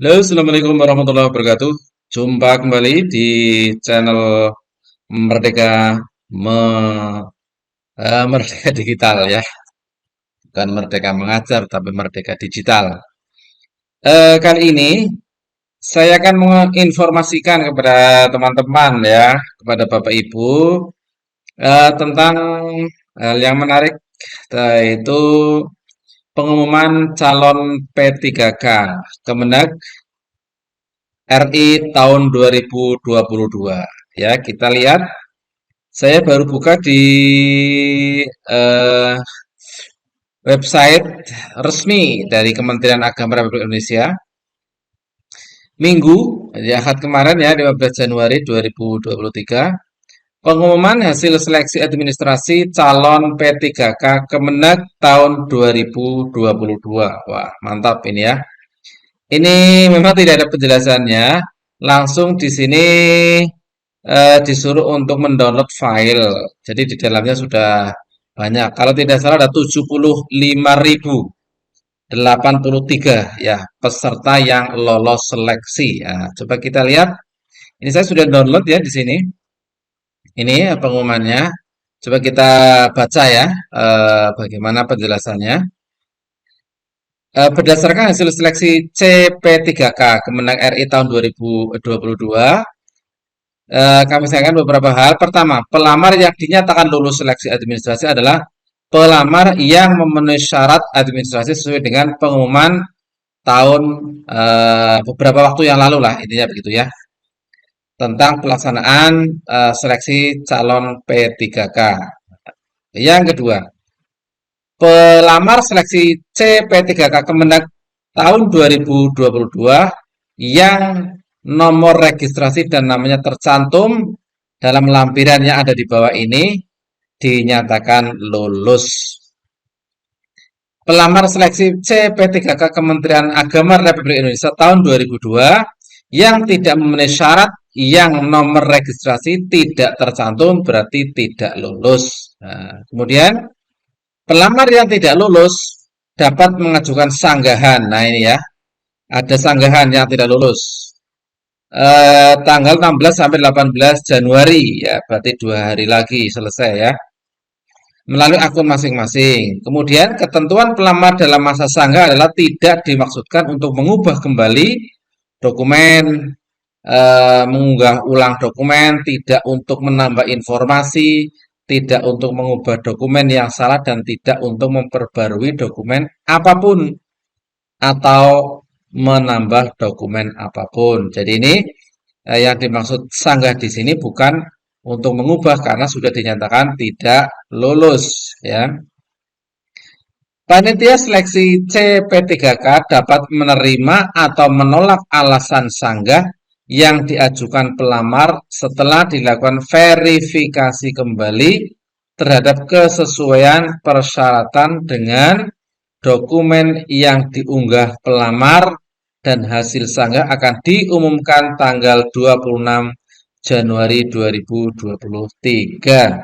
Halo, Assalamualaikum warahmatullahi wabarakatuh. Jumpa kembali di channel Merdeka Merdeka Digital ya, bukan Merdeka Mengajar, tapi Merdeka Digital. Kali ini saya akan menginformasikan kepada teman-teman ya, kepada Bapak Ibu tentang hal yang menarik, yaitu pengumuman calon P3K Kemenag RI tahun 2022. Ya, kita lihat. Saya baru buka di eh, website resmi dari Kementerian Agama Republik Indonesia. Minggu, ya, Ahad kemarin ya, 15 Januari 2023. Pengumuman hasil seleksi administrasi calon P3K Kemenag tahun 2022. Wah, mantap ini ya. Ini memang tidak ada penjelasannya. Langsung di sini disuruh untuk mendownload file. Jadi di dalamnya sudah banyak. Kalau tidak salah ada 75.083 ya peserta yang lolos seleksi. Ya, coba kita lihat. Ini saya sudah download ya di sini. Ini pengumumannya. Coba kita baca ya bagaimana penjelasannya. Berdasarkan hasil seleksi CP3K Kemenang RI tahun 2022, kami sampaikan beberapa hal. Pertama, pelamar yang dinyatakan lulus seleksi administrasi adalah pelamar yang memenuhi syarat administrasi sesuai dengan pengumuman tahun beberapa waktu yang lalu lah, intinya begitu ya, tentang pelaksanaan seleksi calon P3K. Yang kedua, pelamar seleksi CP3K Kemenag tahun 2022 yang nomor registrasi dan namanya tercantum dalam lampiran yang ada di bawah ini dinyatakan lulus. Pelamar seleksi CP3K Kementerian Agama Republik Indonesia tahun 2002 yang tidak memenuhi syarat yang nomor registrasi tidak tercantum berarti tidak lulus. Nah, kemudian pelamar yang tidak lulus dapat mengajukan sanggahan. Nah ini ya, ada sanggahan yang tidak lulus. Tanggal 16 sampai 18 Januari ya, berarti 2 hari lagi selesai ya, melalui akun masing-masing. Kemudian ketentuan pelamar dalam masa sanggah adalah tidak dimaksudkan untuk mengubah kembali dokumen, mengunggah ulang dokumen, tidak untuk menambah informasi, tidak untuk mengubah dokumen yang salah, dan tidak untuk memperbarui dokumen apapun atau menambah dokumen apapun. Jadi ini yang dimaksud sanggah di sini bukan untuk mengubah karena sudah dinyatakan tidak lulus ya. Panitia seleksi CP3K dapat menerima atau menolak alasan sanggah yang diajukan pelamar setelah dilakukan verifikasi kembali terhadap kesesuaian persyaratan dengan dokumen yang diunggah pelamar, dan hasil sanggah akan diumumkan tanggal 26 Januari 2023.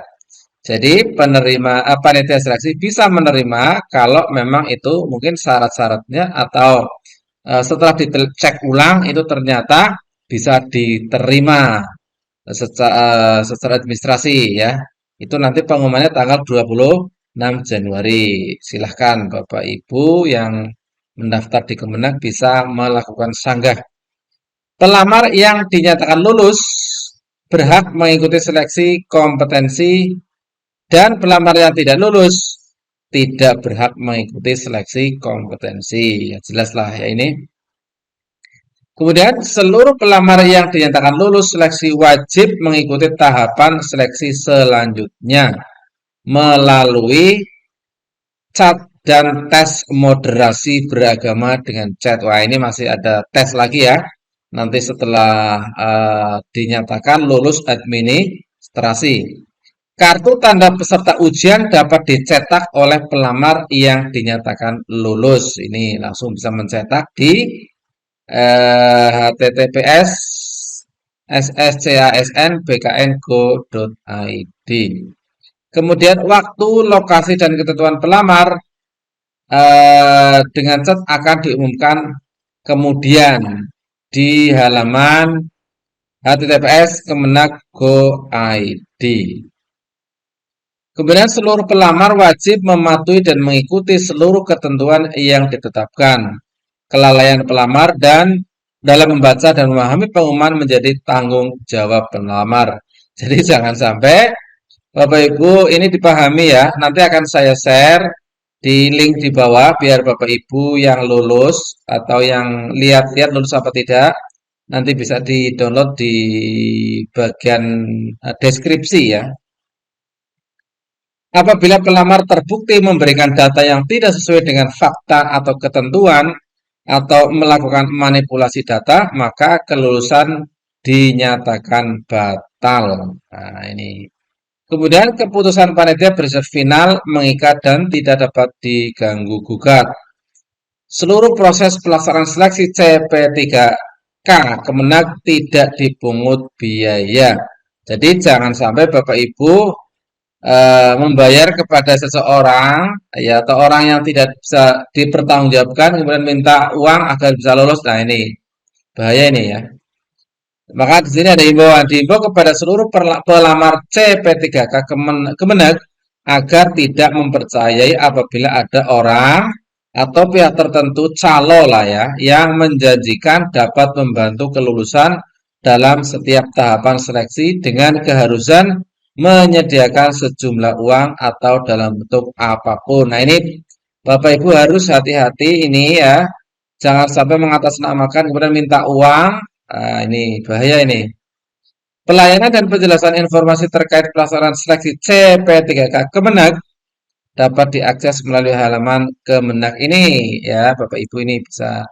Jadi penerima panitia seleksi bisa menerima kalau memang itu mungkin syarat-syaratnya atau setelah dicek ulang itu ternyata bisa diterima secara administrasi ya. Itu nanti pengumumannya tanggal 26 Januari. Silahkan Bapak Ibu yang mendaftar di Kemenag bisa melakukan sanggah. Pelamar yang dinyatakan lulus berhak mengikuti seleksi kompetensi, dan pelamar yang tidak lulus tidak berhak mengikuti seleksi kompetensi. Ya, jelaslah ya ini. Kemudian seluruh pelamar yang dinyatakan lulus seleksi wajib mengikuti tahapan seleksi selanjutnya melalui cat dan tes moderasi beragama dengan chat. Wah, ini masih ada tes lagi ya. Nanti setelah dinyatakan lulus administrasi. Kartu tanda peserta ujian dapat dicetak oleh pelamar yang dinyatakan lulus. Ini langsung bisa mencetak di https sscasn.bkn.go.id. Kemudian waktu, lokasi, dan ketentuan pelamar dengan cat akan diumumkan kemudian di halaman https kemenag.go.id. Kemudian seluruh pelamar wajib mematuhi dan mengikuti seluruh ketentuan yang ditetapkan. Kelalaian pelamar dan dalam membaca dan memahami pengumuman menjadi tanggung jawab pelamar. Jadi jangan sampai Bapak Ibu ini dipahami ya. Nanti akan saya share di link di bawah biar Bapak Ibu yang lulus atau yang lihat-lihat lulus apa tidak nanti bisa di-download di bagian deskripsi ya. Apabila pelamar terbukti memberikan data yang tidak sesuai dengan fakta atau ketentuan atau melakukan manipulasi data, maka kelulusan dinyatakan batal. Nah, ini. Kemudian keputusan panitia bersifat final, mengikat dan tidak dapat diganggu gugat. Seluruh proses pelaksanaan seleksi CP3K Kemenag tidak dipungut biaya. Jadi jangan sampai Bapak Ibu membayar kepada seseorang ya atau orang yang tidak bisa dipertanggungjawabkan kemudian minta uang agar bisa lolos. Nah, ini bahaya ini ya. Maka di sini ada himbauan diimbau kepada seluruh pelamar CP3K Kemenag agar tidak mempercayai apabila ada orang atau pihak tertentu calo lah ya yang menjanjikan dapat membantu kelulusan dalam setiap tahapan seleksi dengan keharusan menyediakan sejumlah uang atau dalam bentuk apapun. Nah, ini Bapak Ibu harus hati-hati ini ya. Jangan sampai mengatasnamakan kemudian minta uang. Nah, ini bahaya ini. Pelayanan dan penjelasan informasi terkait pelaksanaan seleksi CP3K Kemenag dapat diakses melalui halaman Kemenag ini ya, Bapak Ibu ini bisa.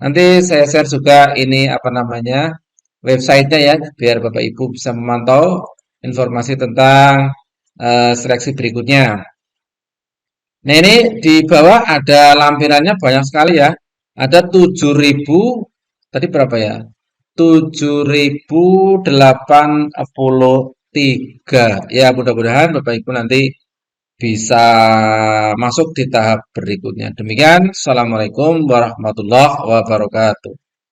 Nanti saya share juga ini apa namanya websitenya ya, biar Bapak Ibu bisa memantau informasi tentang seleksi berikutnya. Nah, ini di bawah ada lampirannya banyak sekali ya. Ada 7.000 tadi berapa ya? 7.083. Ya, mudah-mudahan Bapak Ibu nanti bisa masuk di tahap berikutnya. Demikian, Assalamualaikum warahmatullahi wabarakatuh.